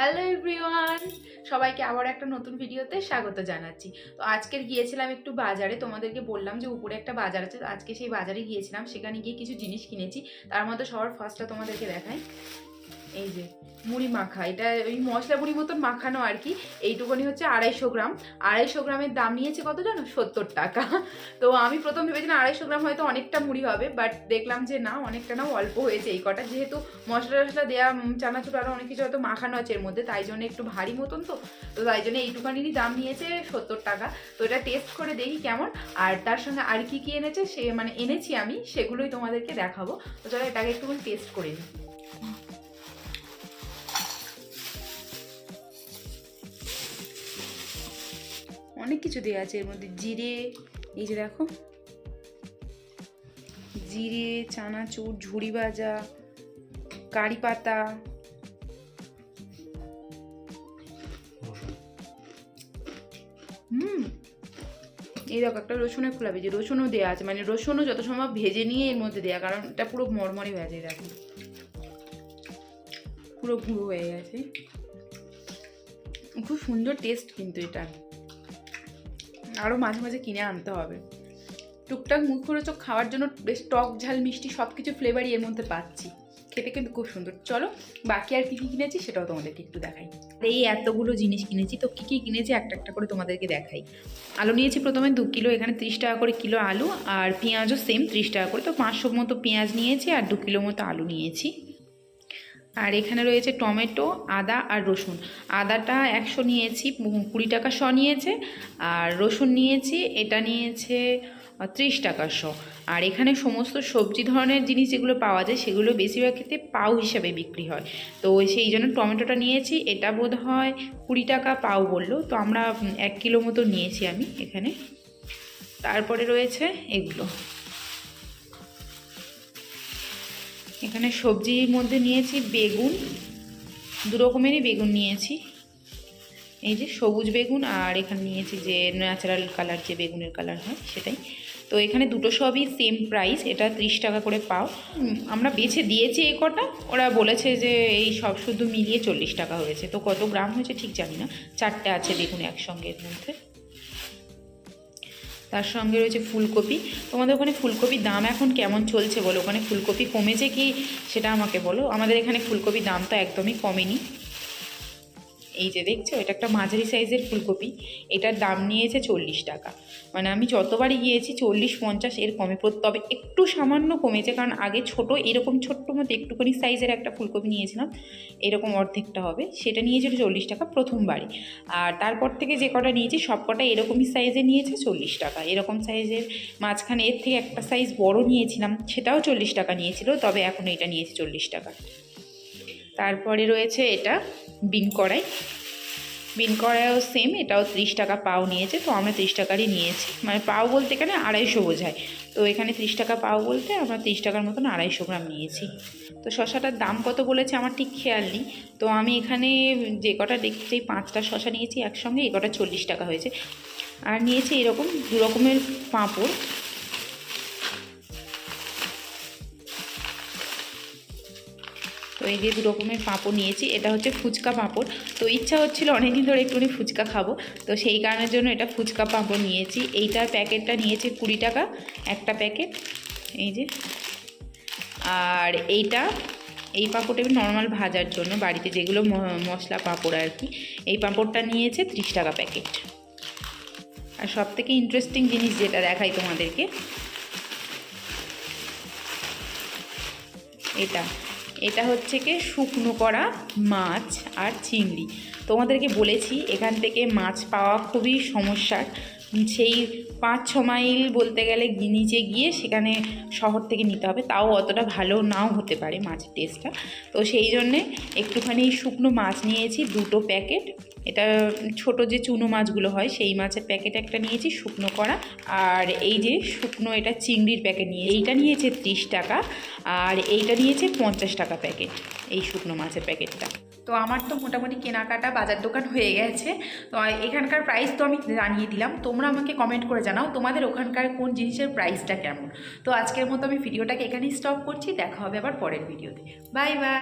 Hello everyone, সবাইকে আবার একটা নতুন ভিডিওতে স্বাগত জানাচ্ছি। তো আজকের গিয়েছিলাম একটু বাজারে, তোমাদেরকে বললাম যে উপরে একটা বাজার আছে, তো আজকে সেই বাজারে গিয়েছিলাম। সেখানে গিয়ে কিছু জিনিস কিনেছি। তার মধ্যে সবার ফার্স্টটা তোমাদেরকে দেখাই, এই যে মুড়ি মাখা। এটা ওই মশলা মুড়ির মতন মাখানো আর কি। এইটুকুনি হচ্ছে 250 গ্রাম। 250 গ্রামের দাম নিয়েছে কত জানো? 70 টাকা। তো আমি প্রথম ভেবেছিলাম 250 গ্রাম হয়তো অনেকটা মুড়ি হবে, বাট দেখলাম যে না, অনেকটা না, অল্প হয়েছে এই কটা। যেহেতু মশলা টশলা দেওয়া, চানাচুর আরও অনেক কিছু হয়তো মাখানো আছে এর মধ্যে, তাই জন্য একটু ভারী মতন। তো তাই জন্য এইটুকানিরই দাম নিয়েছে 70 টাকা। তো এটা টেস্ট করে দেখি কেমন, আর তার সঙ্গে আর কি কি এনেছে সে মানে এনেছি আমি, সেগুলোই তোমাদেরকে দেখাবো। তো চলো এটাকে একটুখানি টেস্ট করে নিই। অনেক কিছু দেওয়া আছে এর মধ্যে। জিরে, এই যে দেখো, জিরে, চানাচুর, ঝুড়ি ভাজা, কারি পাতা, এই দেখো একটা রসুনের খোলা ভেজে, রসুনও দেওয়া আছে, মানে রসুনও যত সময় ভেজে নিয়ে এর মধ্যে দেওয়া, কারণ এটা পুরো মরমরে ভেজে, দেখো পুরো গুঁড়ো হয়ে গেছে। খুব সুন্দর টেস্ট কিন্তু এটা, আরও মাঝে মাঝে কিনে আনতে হবে। টুকটাক মুখরোচক খাওয়ার জন্য বেশ টক ঝাল মিষ্টি সব কিছু ফ্লেভারই এর মধ্যে পাচ্ছি। খেতে কিন্তু খুব সুন্দর। চলো বাকি আর কী কী কিনেছি সেটাও তোমাদেরকে একটু দেখাই। এই এতগুলো জিনিস কিনেছি, তো কী কী কিনেছি একটা একটা করে তোমাদেরকে দেখাই। আলু নিয়েছি প্রথমে 2 কিলো, এখানে 30 টাকা করে কিলো আলু, আর পেঁয়াজও সেম 30 টাকা করে। তো 500 মতো পেঁয়াজ নিয়েছি আর 2 কিলো মতো আলু নিয়েছি। আর এখানে রয়েছে টমেটো, আদা আর রসুন। আদাটা 100 নিয়েছি, 20 টাকা শ নিয়েছে। আর রসুন নিয়েছি, এটা নিয়েছে 30 টাকা শ। আর এখানে সমস্ত সবজি ধরনের জিনিস যেগুলো পাওয়া যায় সেগুলো বেশিরভাগ ক্ষেত্রে পাও হিসাবে বিক্রি হয়। তো সেই জন্য টমেটোটা নিয়েছি, এটা বোধ হয় 20 টাকা পাও বললো। তো আমরা 1 কিলো মতো নিয়েছি আমি এখানে। তারপরে রয়েছে এগুলো, এখানে সবজির মধ্যে নিয়েছি বেগুন, 2 রকমেরই বেগুন নিয়েছি। এই যে সবুজ বেগুন, আর এখানে নিয়েছি যে ন্যাচারাল কালার, যে বেগুনের কালার হয় সেটাই। তো এখানে দুটো সবই সেম প্রাইস, এটা 30 টাকা করে পাও। আমরা বেছে দিয়েছি এ কটা, ওরা বলেছে যে এই সব শুধু মিলিয়ে 40 টাকা হয়েছে। তো কত গ্রাম হয়েছে ঠিক জানি না, 4টে আছে বেগুন একসঙ্গে এর মধ্যে। তার সঙ্গে রয়েছে ফুলকপি। তোমাদের ওখানে ফুলকপির দাম এখন কেমন চলছে বলো? ওখানে ফুলকপি কমেছে কি সেটা আমাকে বলো। আমাদের এখানে ফুলকপির দাম তো একদমই কমেনি। এই যে দেখছো, এটা একটা মাঝারি সাইজের ফুলকপি, এটার দাম নিয়েছে 40 টাকা। মানে আমি যতবারই গিয়েছি 40-50 এর কমে, তবে একটু সামান্য কমেছে, কারণ আগে ছোট এরকম ছোট্ট মতো একটুখানি সাইজের একটা ফুলকপি নিয়েছিলাম, এরকম অর্ধেকটা হবে, সেটা নিয়েছিল 40 টাকা প্রথমবারই। আর তারপর থেকে যে কটা নিয়েছি সব কটা এরকমই সাইজে নিয়েছে 40 টাকা। এরকম সাইজের মাঝখানে এর থেকে একটা সাইজ বড় নিয়েছিলাম, সেটাও 40 টাকা নিয়েছিল, তবে এখন এটা নিয়েছে 40 টাকা। তারপরে রয়েছে এটা বিন কড়াই। বিন কড়াইও সেম, এটাও 30 টাকা পাও নিয়েছে। তো আমরা 30 টাকারই নিয়েছি, মানে পাও বলতে এখানে 250 বোঝায়। তো এখানে 30 টাকা পাও বলতে আমরা 30 টাকার মতন 250 গ্রাম নিয়েছি। তো শশাটার দাম কত বলেছে আমার ঠিক খেয়াল নেই। তো আমি এখানে যে কটা দেখছি 5টা শশা নিয়েছি একসঙ্গে, এই কটা 40 টাকা হয়েছে। আর নিয়েছি এরকম 2 রকমের পাঁপড়। তো এই যে 2 রকমের পাঁপড় নিয়েছি, এটা হচ্ছে ফুচকা পাঁপড়। তো ইচ্ছা হচ্ছিলো অনেকদিন ধরে একটুখানি ফুচকা খাবো, তো সেই কারণের জন্য এটা ফুচকা পাঁপড় নিয়েছি। এইটার প্যাকেটটা নিয়েছি 20 টাকা একটা প্যাকেট, এই যে। আর এই পাঁপড়টা নর্মাল ভাজার জন্য বাড়িতে যেগুলো মশলা পাঁপড় আর কি, এই পাঁপড়টা নিয়েছে 30 টাকা প্যাকেট। আর সব থেকে ইন্টারেস্টিং জিনিস যেটা দেখাই তোমাদেরকে, এটা হচ্ছে কি শুকনো করা মাছ আর চিংড়ি। তোমাদেরকে বলেছি এখান থেকে মাছ পাওয়া খুবই সমস্যার, সেই 5-6 মাইল বলতে গেলে নিচে গিয়ে সেখানে শহর থেকে নিতে হবে, তাও অতটা ভালো নাও হতে পারে মাছের টেস্টটা। তো সেই জন্যে একটুখানি শুকনো মাছ নিয়েছি 2টো প্যাকেট। এটা ছোট যে চুনো মাছগুলো হয় সেই মাছের প্যাকেট একটা নিয়েছি শুকনো করা। আর এই যে শুকনো এটা চিংড়ির প্যাকেট এইটা নিয়েছে 30 টাকা, আর এইটা নিয়েছে 50 টাকা প্যাকেট, এই শুকনো মাছের প্যাকেটটা। তো আমার তো মোটামুটি কেনাকাটা বাজার দোকান হয়ে গেছে। তো এখানকার প্রাইস তো আমি জানিয়ে দিলাম, তোমরা আমাকে কমেন্ট করে জানাও তোমাদের ওখানকার কোন জিনিসের প্রাইসটা কেমন। তো আজকের মতো আমি ভিডিওটাকে এখানেই স্টপ করছি, দেখা হবে আবার পরের ভিডিওতে। Bye bye.